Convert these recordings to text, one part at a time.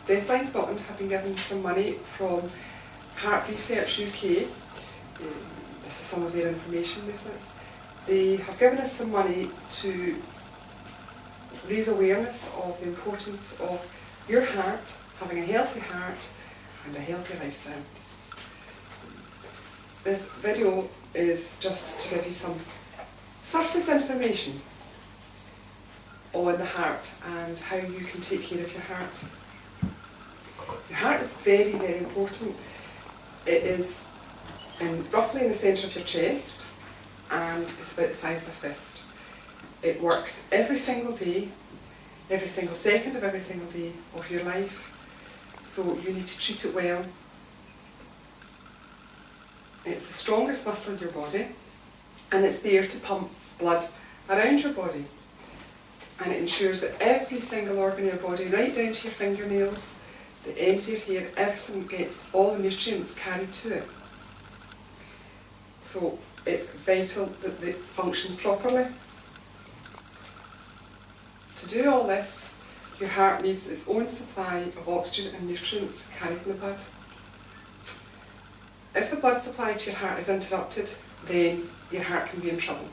Deafblind Scotland have been given some money from Heart Research UK. This is some of their information leaflets. They have given us some money to raise awareness of the importance of your heart, having a healthy heart and a healthy lifestyle. This video is just to give you some surface information on the heart and how you can take care of your heart. Your heart is very, very important. It is roughly in the centre of your chest and it's about the size of a fist. It works every single day, every single second of every single day of your life, so you need to treat it well. It's the strongest muscle in your body and it's there to pump blood around your body, and it ensures that every single organ in your body, right down to your fingernails, the ends of your hair, everything gets all the nutrients carried to it. So it's vital that it functions properly. To do all this, your heart needs its own supply of oxygen and nutrients carried in the blood. If the blood supply to your heart is interrupted, then your heart can be in trouble.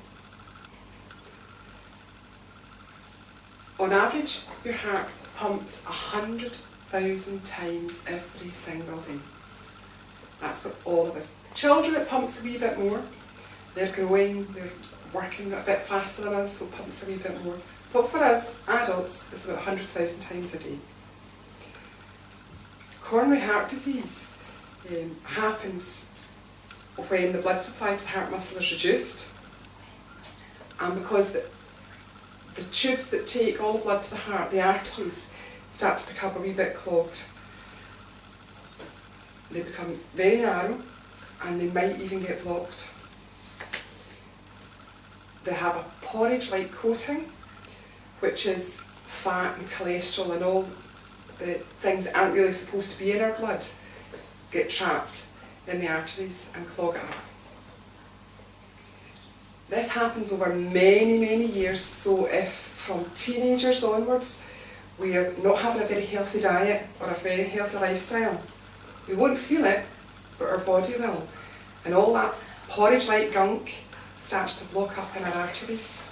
On average, your heart pumps 100,000 times every single day. That's for all of us. Children, it pumps a wee bit more. They're growing, they're working a bit faster than us, so it pumps a wee bit more. But for us, adults, it's about 100,000 times a day. Coronary heart disease happens when the blood supply to the heart muscle is reduced, and because the tubes that take all the blood to the heart, the arteries, start to become a wee bit clogged. They become very narrow and they might even get blocked. They have a porridge-like coating, which is fat and cholesterol and all the things that aren't really supposed to be in our blood get trapped in the arteries and clog it up. This happens over many, many years, so if from teenagers onwards we are not having a very healthy diet or a very healthy lifestyle, we won't feel it, but our body will. And all that porridge-like gunk starts to block up in our arteries.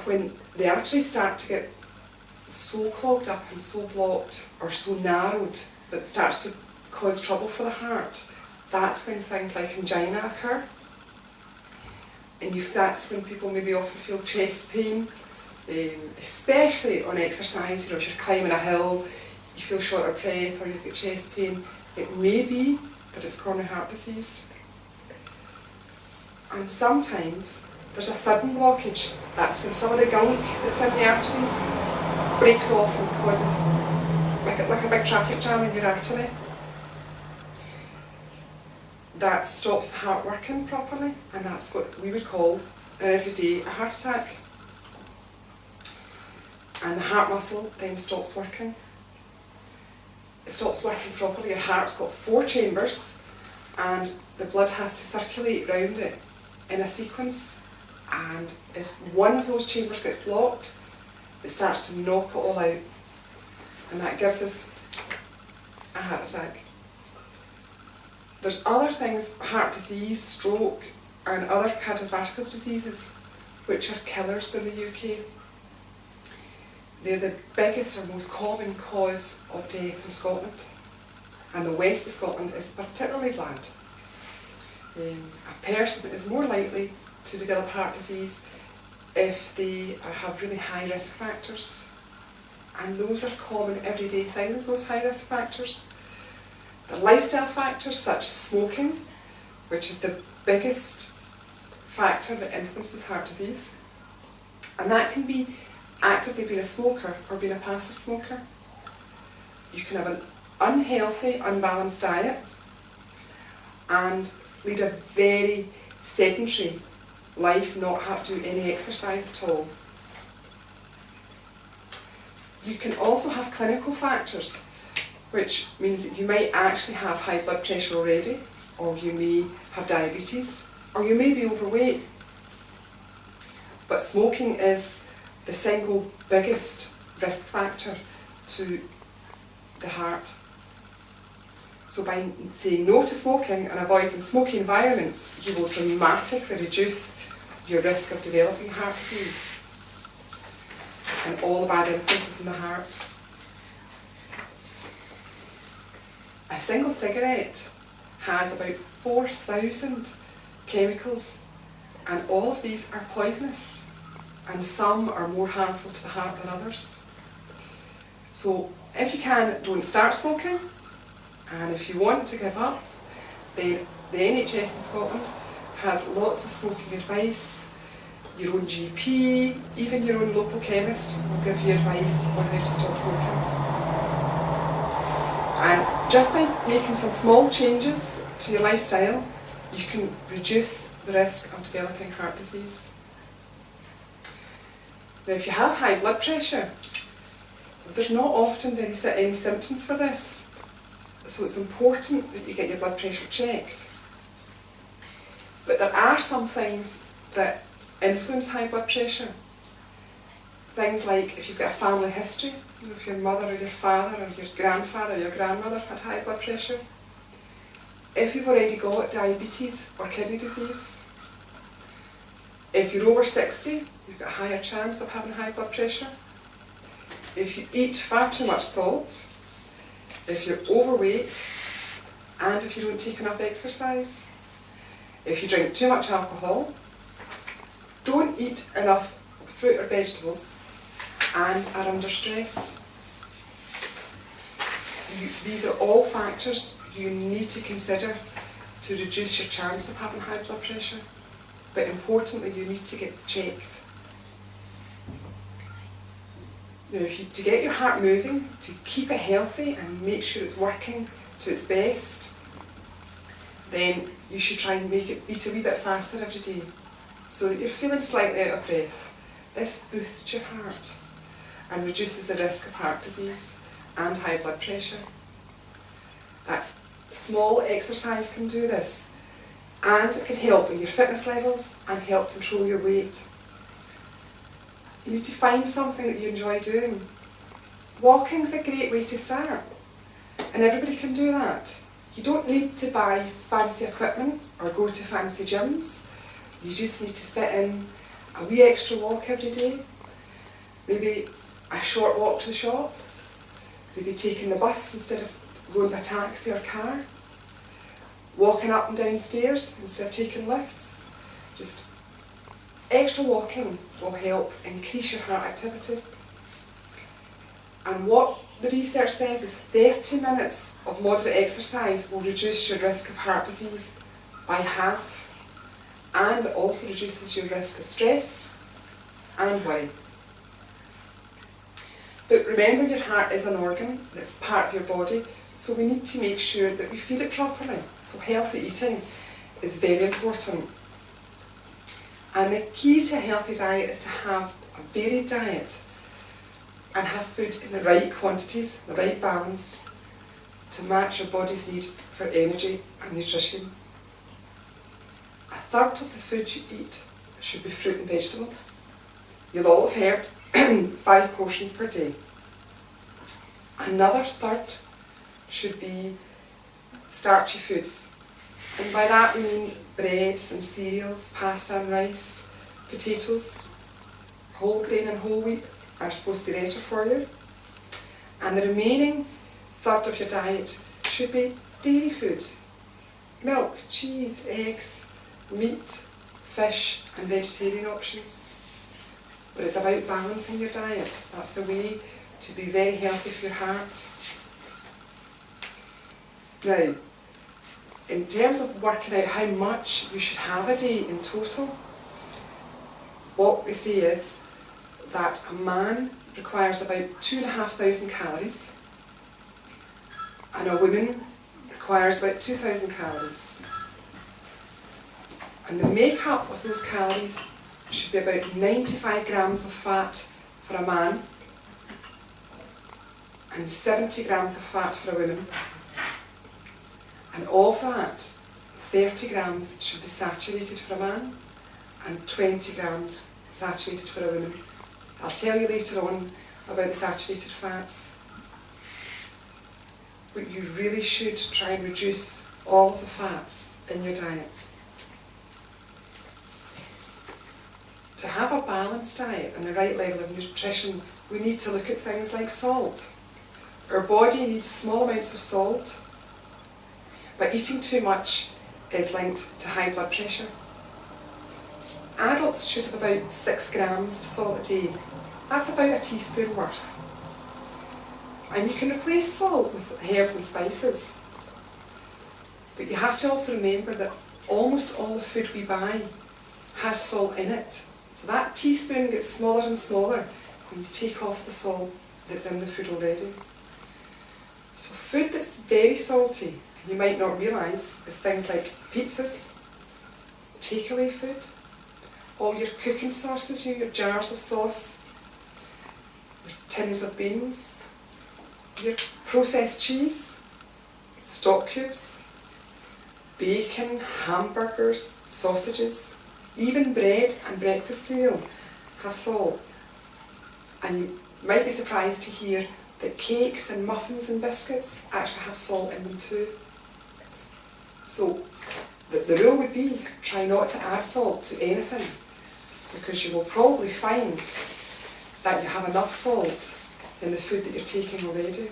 When the arteries start to get so clogged up and so blocked or so narrowed that it starts to cause trouble for the heart, that's when things like angina occur. And that's when people maybe often feel chest pain, especially on exercise. You know, if you're climbing a hill, you feel short of breath or you get chest pain, it may be that it's coronary heart disease. And sometimes there's a sudden blockage. That's when some of the gunk that's in the arteries breaks off and causes like a big traffic jam in your artery. That stops the heart working properly, and that's what we would call every day a heart attack. And the heart muscle then stops working. It stops working properly. Your heart's got 4 chambers and the blood has to circulate around it in a sequence, and if one of those chambers gets blocked, it starts to knock it all out, and that gives us a heart attack. There's other things, heart disease, stroke and other cardiovascular diseases, which are killers in the UK. They're the biggest or most common cause of death in Scotland, and the west of Scotland is particularly bad. A person is more likely to develop heart disease if they have really high risk factors, and those are common everyday things, those high risk factors. The lifestyle factors such as smoking, which is the biggest factor that influences heart disease, and that can be actively being a smoker or being a passive smoker. You can have an unhealthy, unbalanced diet and lead a very sedentary life, not have to do any exercise at all. You can also have clinical factors, which means that you might actually have high blood pressure already, or you may have diabetes, or you may be overweight. But smoking is the single biggest risk factor to the heart. So by saying no to smoking and avoiding smoky environments, you will dramatically reduce your risk of developing heart disease and all the bad influences in the heart. A single cigarette has about 4,000 chemicals, and all of these are poisonous, and some are more harmful to the heart than others. So if you can, don't start smoking, and if you want to give up, then the NHS in Scotland has lots of smoking advice. Your own GP, even your own local chemist will give you advice on how to stop smoking. And just by making some small changes to your lifestyle, you can reduce the risk of developing heart disease. Now, if you have high blood pressure, there's not often any symptoms for this, so it's important that you get your blood pressure checked. But there are some things that influence high blood pressure. Things like if you've got a family history, if your mother or your father or your grandfather or your grandmother had high blood pressure, if you've already got diabetes or kidney disease, if you're over 60, you've got a higher chance of having high blood pressure, if you eat far too much salt, if you're overweight, and if you don't take enough exercise, if you drink too much alcohol, don't eat enough fruit or vegetables, and are under stress. So these are all factors you need to consider to reduce your chance of having high blood pressure. But importantly, you need to get checked. Now, to get your heart moving, to keep it healthy and make sure it's working to its best, then you should try and make it beat a wee bit faster every day, so that you're feeling slightly out of breath. This boosts your heart and reduces the risk of heart disease and high blood pressure. That's small exercise can do this, and it can help in your fitness levels and help control your weight. You need to find something that you enjoy doing. Walking's a great way to start, and everybody can do that. You don't need to buy fancy equipment or go to fancy gyms. You just need to fit in a wee extra walk every day, maybe a short walk to the shops, maybe taking the bus instead of going by taxi or car, walking up and down stairs instead of taking lifts. Just extra walking will help increase your heart activity. And what the research says is 30 minutes of moderate exercise will reduce your risk of heart disease by half, and it also reduces your risk of stress and worry. But remember, your heart is an organ, it's part of your body, so we need to make sure that we feed it properly. So healthy eating is very important. And the key to a healthy diet is to have a varied diet and have food in the right quantities, the right balance, to match your body's need for energy and nutrition. A third of the food you eat should be fruit and vegetables. You'll all have heard 5 portions per day. Another third should be starchy foods. And by that we mean breads and cereals, pasta and rice, potatoes, whole grain and whole wheat are supposed to be better for you. And the remaining third of your diet should be dairy food. Milk, cheese, eggs, meat, fish and vegetarian options. But it's about balancing your diet. That's the way to be very healthy for your heart. Now, in terms of working out how much you should have a day in total, what we say is that a man requires about 2,500 calories and a woman requires about 2,000 calories. And the makeup of those calories should be about 95 grams of fat for a man and 70 grams of fat for a woman. And of that, 30 grams should be saturated for a man and 20 grams saturated for a woman. I'll tell you later on about the saturated fats. But you really should try and reduce all of the fats in your diet. To have a balanced diet and the right level of nutrition, we need to look at things like salt. Our body needs small amounts of salt, but eating too much is linked to high blood pressure. Adults should have about 6 grams of salt a day. That's about a teaspoon worth. And you can replace salt with herbs and spices. But you have to also remember that almost all the food we buy has salt in it. So that teaspoon gets smaller and smaller when you take off the salt that's in the food already. So food that's very salty, and you might not realise, is things like pizzas, takeaway food, all your cooking sauces, your jars of sauce, your tins of beans, your processed cheese, stock cubes, bacon, hamburgers, sausages, even bread and breakfast cereal have salt. And you might be surprised to hear that cakes and muffins and biscuits actually have salt in them too. So the rule would be, try not to add salt to anything, because you will probably find that you have enough salt in the food that you're taking already.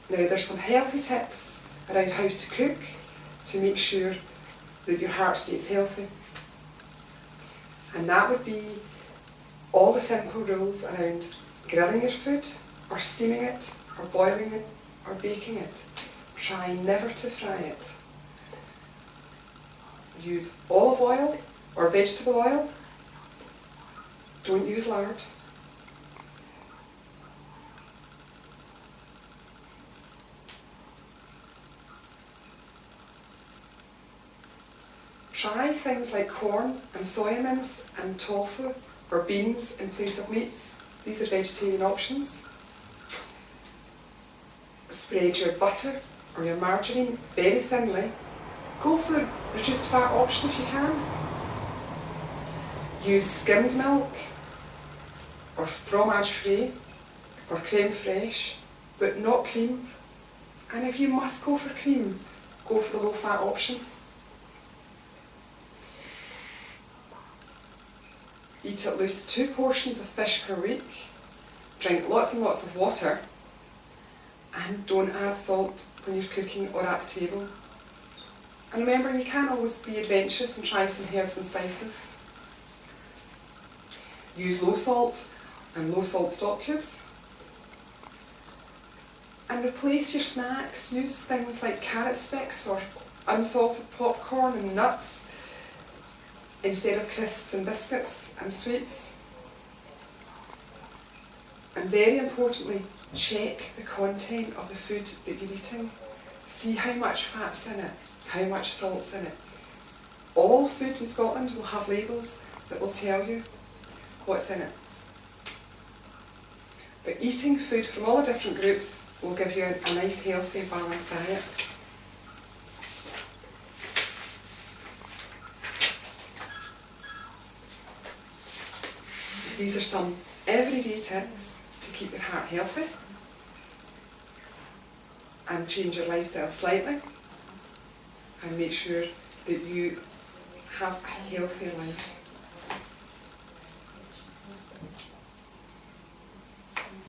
Now there's some healthy tips around how to cook to make sure that your heart stays healthy. And that would be all the simple rules around grilling your food, or steaming it, or boiling it, or baking it. Try never to fry it. Use olive oil or vegetable oil. Don't use lard. Try things like corn and soya mince and tofu or beans in place of meats. These are vegetarian options. Spread your butter or your margarine very thinly. Go for the reduced fat option if you can. Use skimmed milk or fromage frais or creme fraiche, but not cream. And if you must go for cream, go for the low fat option. Eat at least 2 portions of fish per week. Drink lots and lots of water. And don't add salt when you're cooking or at the table. And remember, you can always be adventurous and try some herbs and spices. Use low salt and low salt stock cubes. And replace your snacks. Use things like carrot sticks or unsalted popcorn and nuts instead of crisps and biscuits and sweets. And very importantly, check the content of the food that you're eating. See how much fat's in it, how much salt's in it. All food in Scotland will have labels that will tell you what's in it. But eating food from all the different groups will give you a nice, healthy, balanced diet. These are some everyday tips to keep your heart healthy and change your lifestyle slightly and make sure that you have a healthier life.